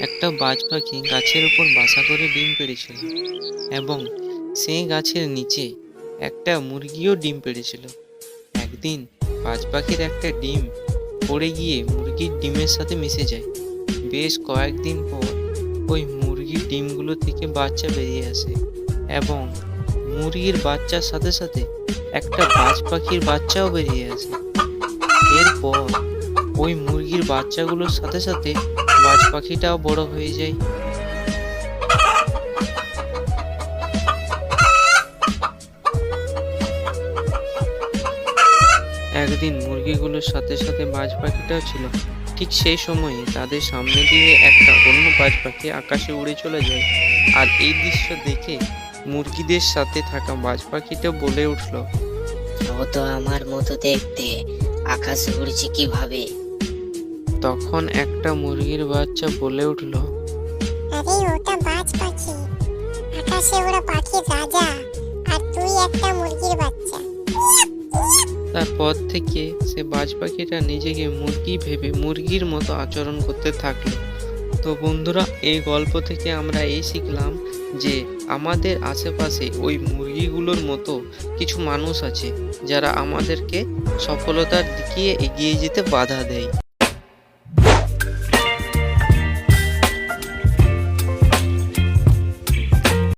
একটা বাজ পাখি গাছের উপর বাসা করে ডিম পেড়েছিল এবং সেই গাছের নিচে একটা মুরগিও ডিম পেড়েছিল। একদিন বাজ পাখির একটা ডিম পড়ে গিয়ে মুরগির ডিমের সাথে মিশে যায়। বেশ কয়েকদিন পর ওই মুরগির ডিমগুলো থেকে বাচ্চা বেরিয়ে আসে এবং মুরগির বাচ্চার সাথে সাথে একটা বাজ পাখির বাচ্চাও বেরিয়ে আসে। এরপর ওই মুরগির বাচ্চাগুলোর সাথে সাথে বাজ পাখিটাও বড় হয়ে যায়। একদিন মুরগিগুলোর সাথে সাথে বাজ পাখিটাও ছিল। ঠিক সেই সময়ে তাদের সামনে দিয়ে একটা অন্য বাজ পাখি আকাশে উড়ে চলে যায়। আর এই দৃশ্য দেখে মুরগিদের সাথে থাকা বাজ পাখিটা বলে উঠল, ও তো আমার মতো দেখতে, আকাশে উড়ছে কিভাবে? তখন একটা মুরগির বাচ্চা বলে উঠল, আরে ওটা বাজ পাখি, আকাশে ওরা পাখির রাজা, আর তুই একটা মুরগির বাচ্চা। তারপর থেকে সে বাজ পাখিটা নিজেকে মুরগি ভেবে মুরগির মতো আচরণ করতে থাকলো। তো বন্ধুরা, এই গল্প থেকে আমরা এই শিখলাম যে আমাদের আশেপাশে ওই মুরগিগুলোর মতো কিছু মানুষ আছে যারা আমাদেরকে সফলতার দিকে এগিয়ে যেতে বাধা দেয়।